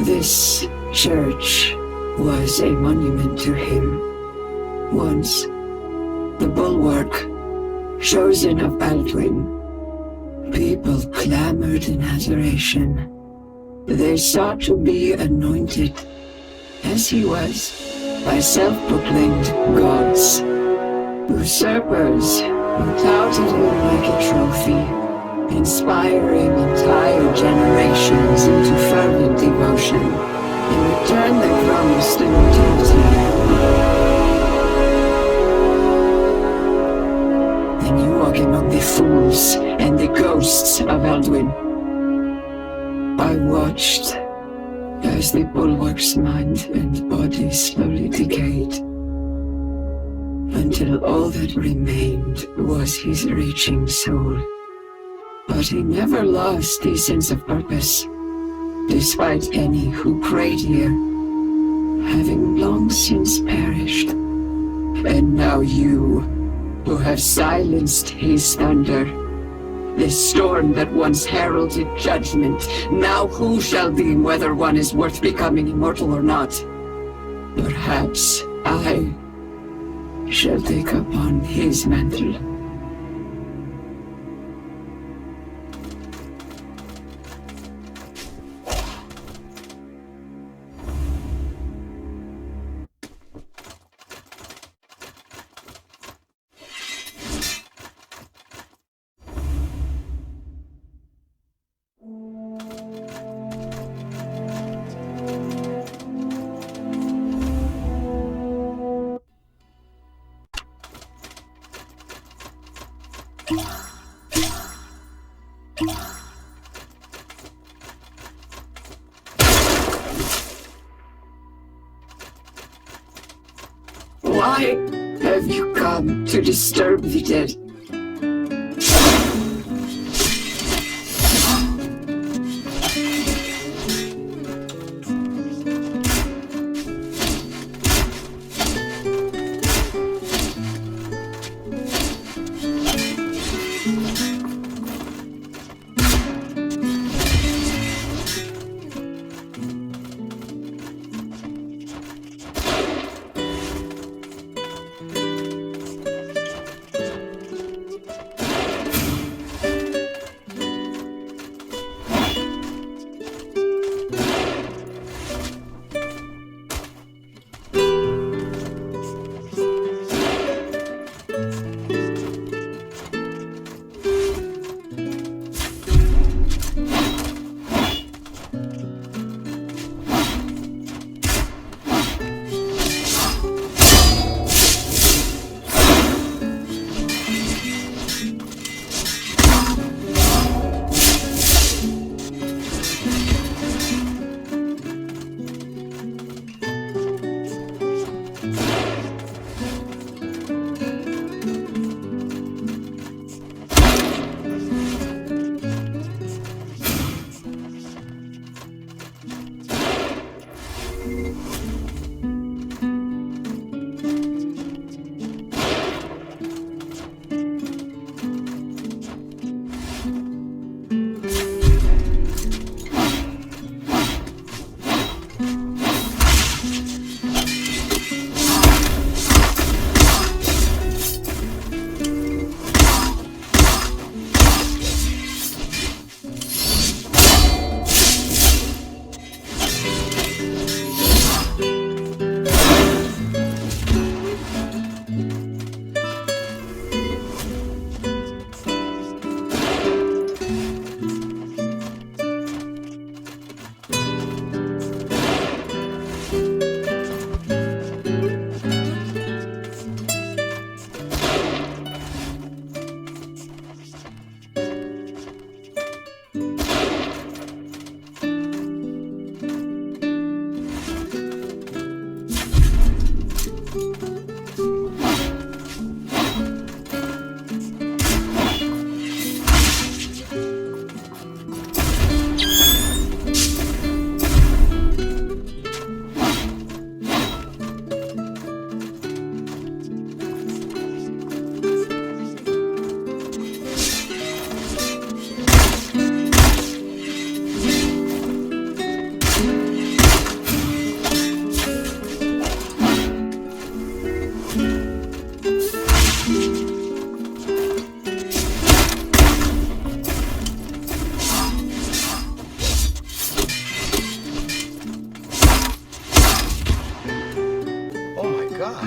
This church was a monument to him. Once, the bulwark, chosen of Baldwin, people clamored in adoration. They sought to be anointed, as he was, by self-proclaimed gods, usurpers who touted him like a trophy, inspiring entire generations into fervent devotion. In return, they promised immortality. Then you walk among the fools and the ghosts of Alduin. I watched as the bulwark's mind and body slowly decayed, until all that remained was his reaching soul. But he never lost his sense of purpose, despite any who prayed here, having long since perished. And now you, who have silenced his thunder, this storm that once heralded judgment, now who shall deem whether one is worth becoming immortal or not? Perhaps I shall take upon his mantle. Why have you come to disturb the dead?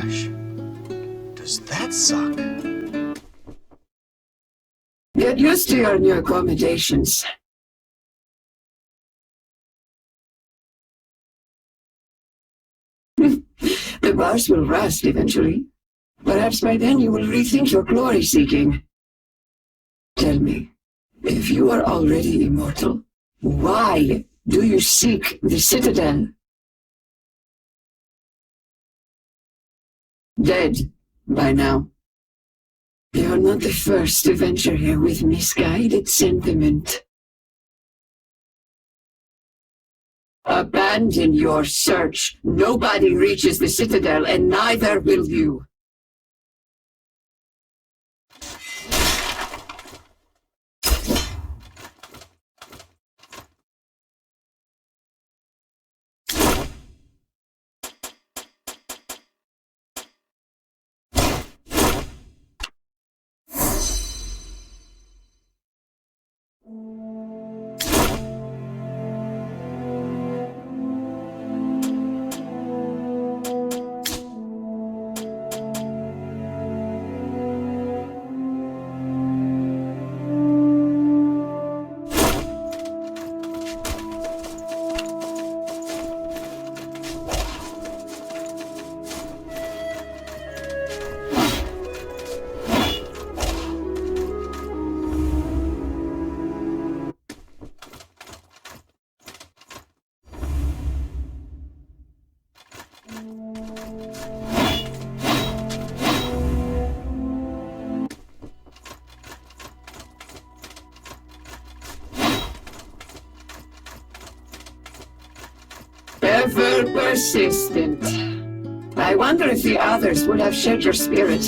gosh. Does that suck? Get used to your new accommodations. The bars will rust eventually. Perhaps by then you will rethink your glory-seeking. Tell me, if you are already immortal, why do you seek the Citadel? Dead by now. You're not the first to venture here with misguided sentiment. Abandon your search. Nobody reaches the Citadel, and neither will you. Ever persistent. I wonder if the others would have shared your spirit.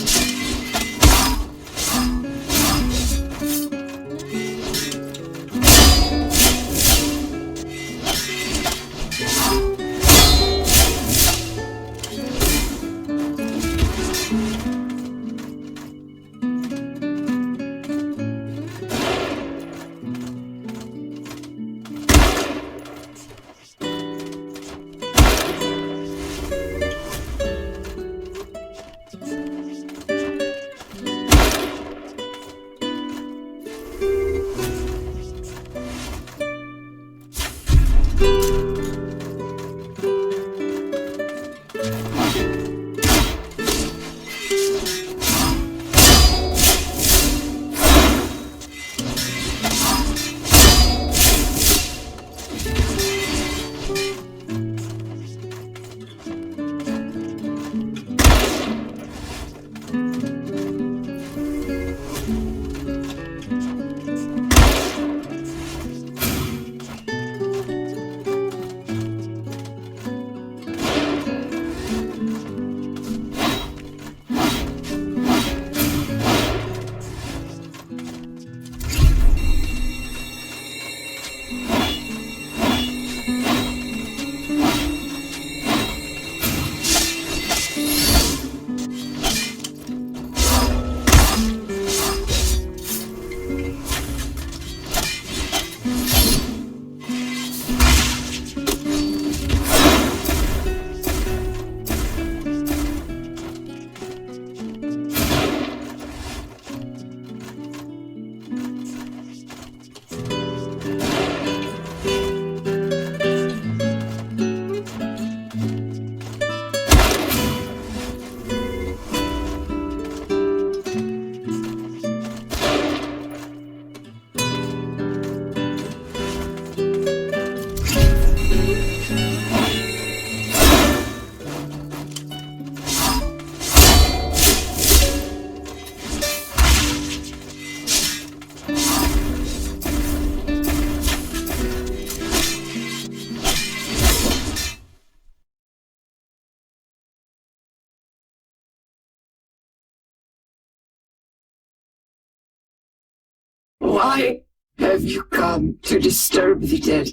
Why have you come to disturb the dead?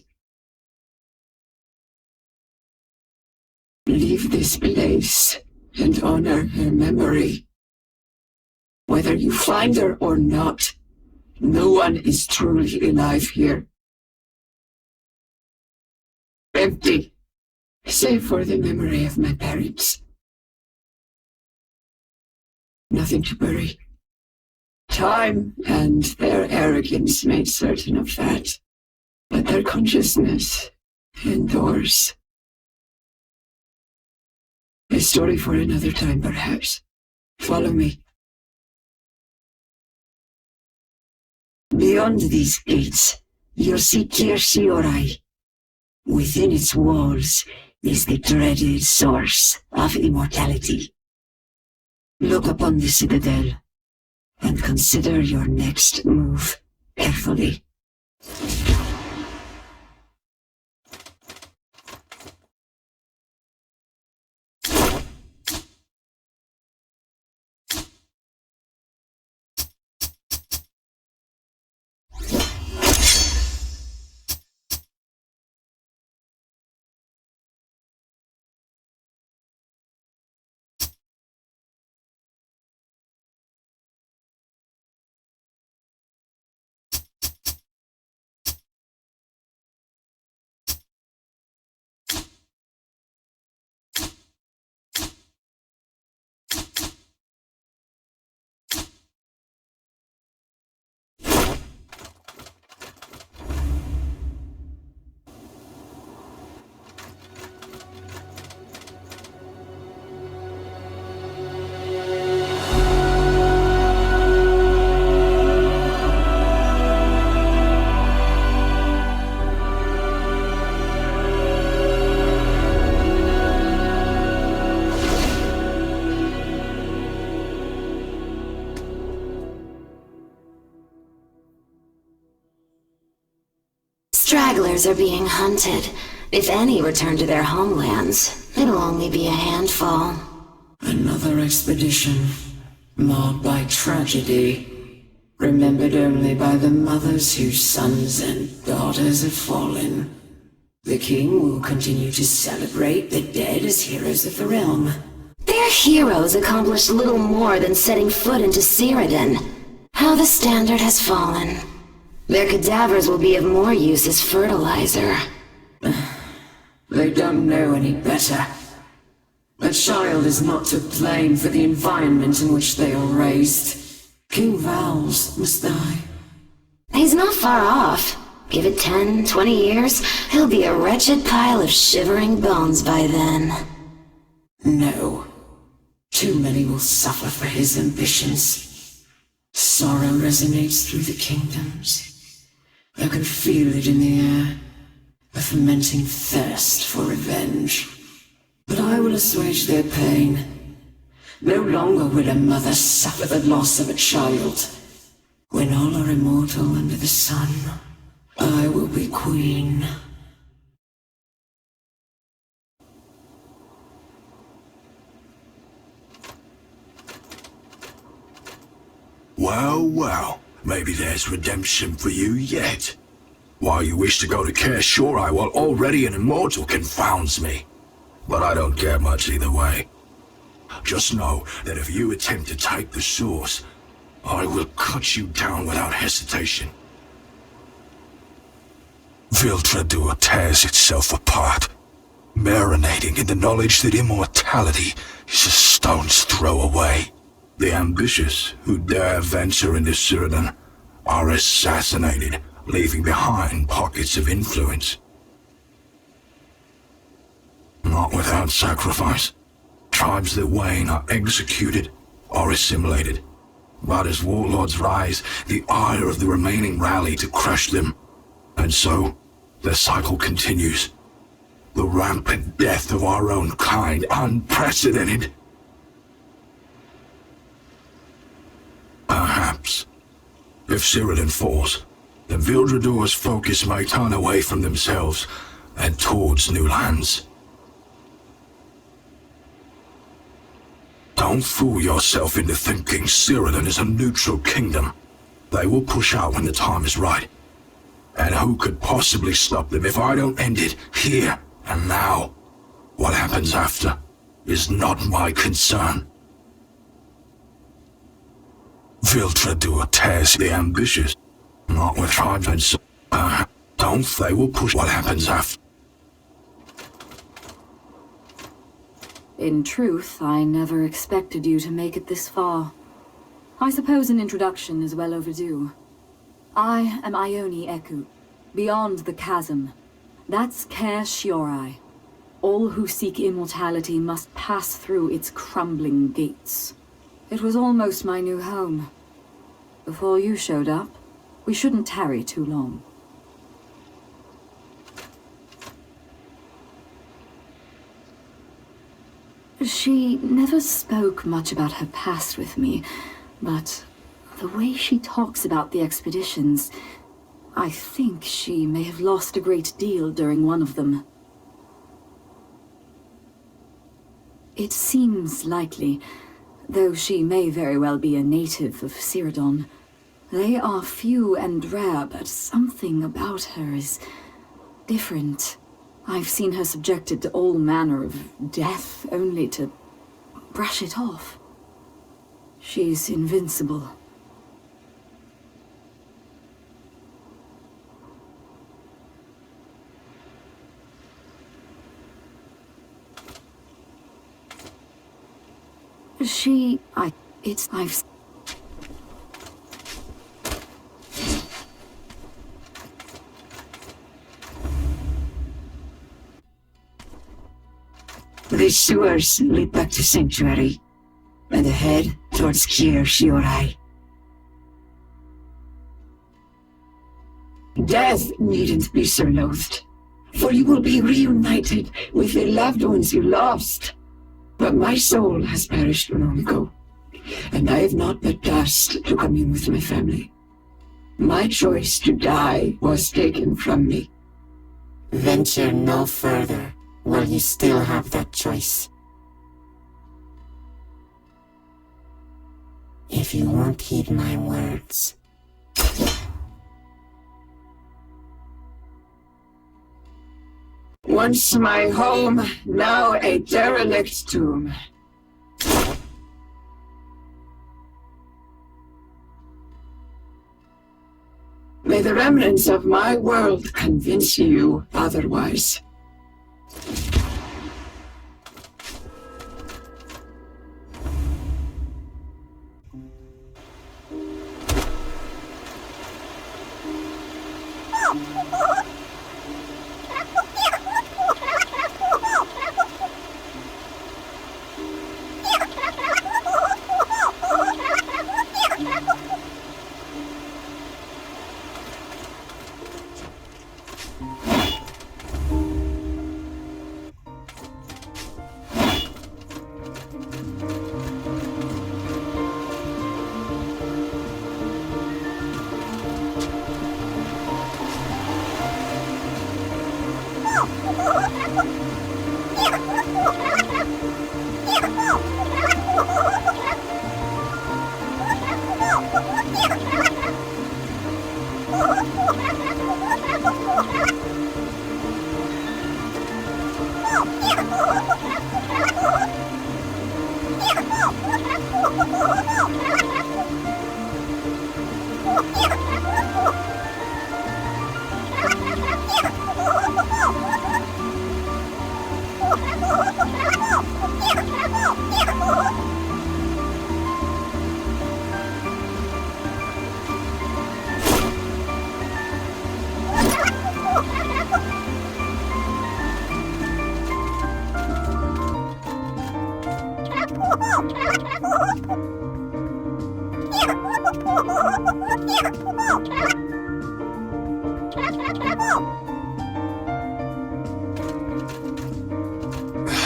Leave this place and honor her memory. Whether you find her or not, no one is truly alive here. Empty, save for the memory of my parents. Nothing to worry. Time and their arrogance made certain of that, but their consciousness endures. A story for another time, perhaps. Follow me. Beyond these gates, you'll see Kirsiorai. Within its walls is the dreaded source of immortality. Look upon the citadel and consider your next move carefully. Stragglers are being hunted. If any return to their homelands, it'll only be a handful. Another expedition, marred by tragedy, remembered only by the mothers whose sons and daughters have fallen. The king will continue to celebrate the dead as heroes of the realm. Their heroes accomplished little more than setting foot into Cyrodiil. How the standard has fallen. Their cadavers will be of more use as fertilizer. They don't know any better. A child is not to blame for the environment in which they are raised. King Vals must die. He's not far off. Give it 10, 20 years, he'll be a wretched pile of shivering bones by then. No. Too many will suffer for his ambitions. Sorrow resonates through the kingdoms. I can feel it in the air, a fermenting thirst for revenge. But I will assuage their pain. No longer will a mother suffer the loss of a child. When all are immortal under the sun, I will be queen. Well, well, maybe there's redemption for you yet. Why you wish to go to Kirsiorai while already an immortal confounds me. But I don't care much either way. Just know that if you attempt to take the source, I will cut you down without hesitation. Viltradur tears itself apart, marinating in the knowledge that immortality is a stone's throw away. The ambitious who dare venture into Cyrodiil are assassinated, leaving behind pockets of influence. Not without sacrifice. Tribes that wane are executed or assimilated. But as warlords rise, the ire of the remaining rally to crush them. And so, the cycle continues. The rampant death of our own kind, unprecedented. Perhaps, if Cyrodiil falls, then Vildradur's focus may turn away from themselves and towards new lands. Don't fool yourself into thinking Cyrodiil is a neutral kingdom. They will push out when the time is right. And who could possibly stop them if I don't end it here and now? What happens after is not my concern. Viltradur tears the ambitious, not with tribes and so. Don't they will push what happens after. In truth, I never expected you to make it this far. I suppose an introduction is well overdue. I am Ione Eku, beyond the chasm. That's Kaer Shiorai. All who seek immortality must pass through its crumbling gates. It was almost my new home. Before you showed up, we shouldn't tarry too long. She never spoke much about her past with me, but the way she talks about the expeditions, I think she may have lost a great deal during one of them. It seems likely, though she may very well be a native of Cyrodiil. They are few and rare, but something about her is different. I've seen her subjected to all manner of death, only to brush it off. She's invincible. I've... These sewers lead back to Sanctuary, and ahead towards Kaer Shiorai. Death needn't be so loathed, for you will be reunited with the loved ones you lost. But my soul has perished long ago, and I have not but dust to commune with my family. My choice to die was taken from me. Venture no further while you still have that choice. If you won't heed my words. Once my home, now a derelict tomb. May the remnants of my world convince you otherwise.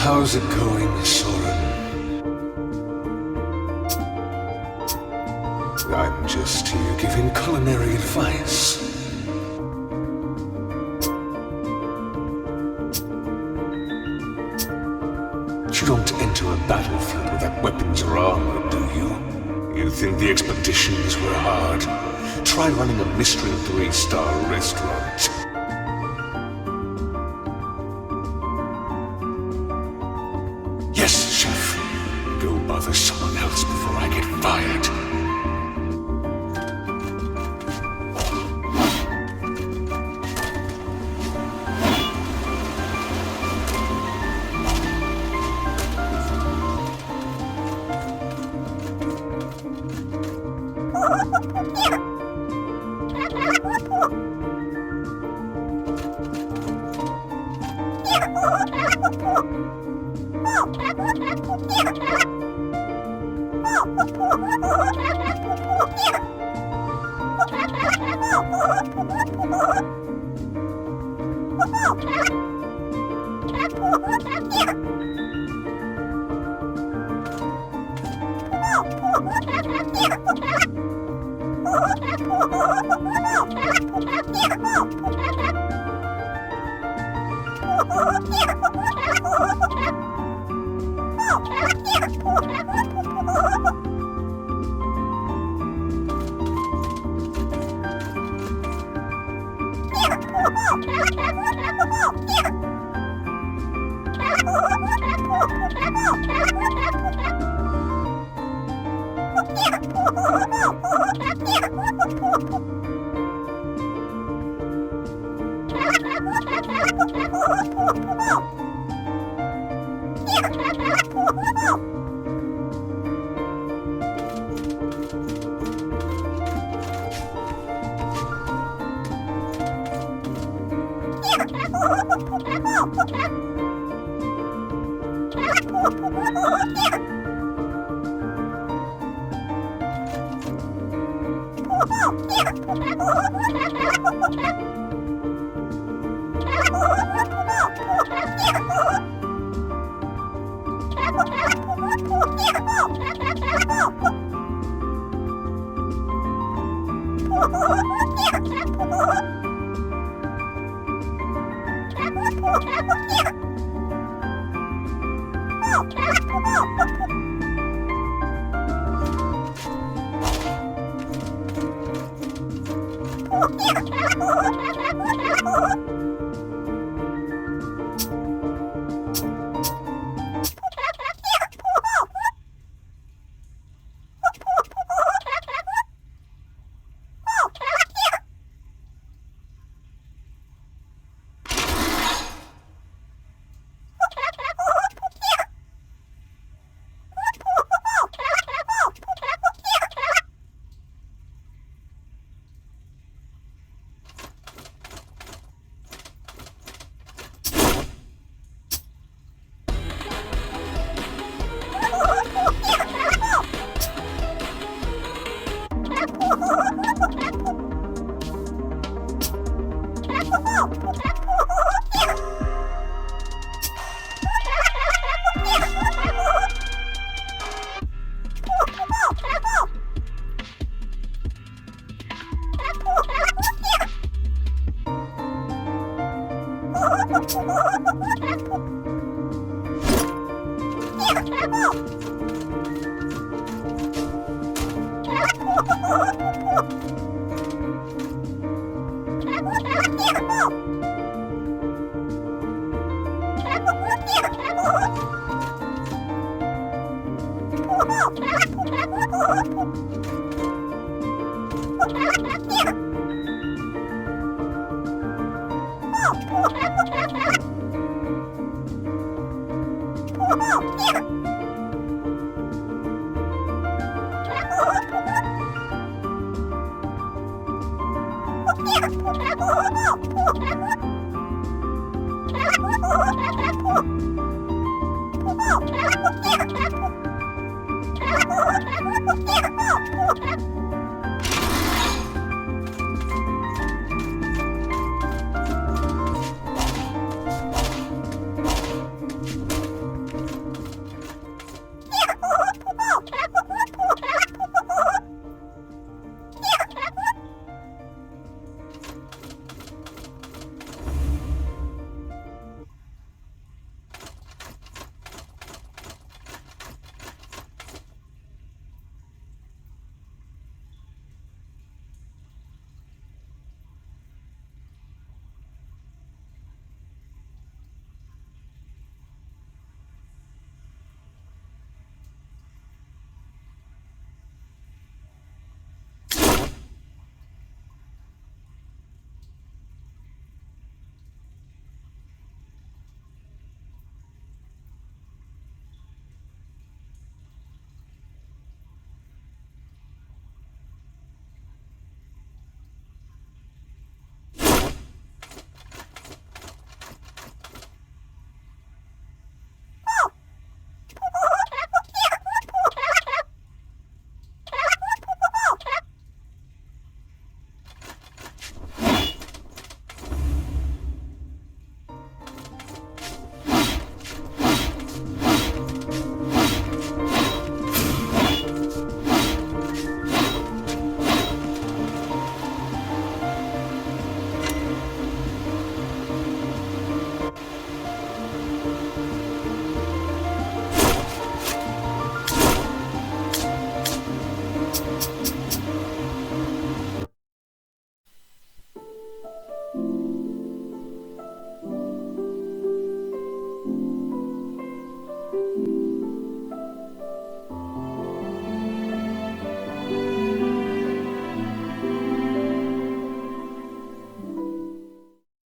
How's it going, Soren? I'm just here giving culinary advice. You don't enter a battlefield without weapons or armor, do you? You think the expeditions were hard? Try running a mystery 3-star restaurant. Yes, Chef. Go bother someone else before I get fired. Oh,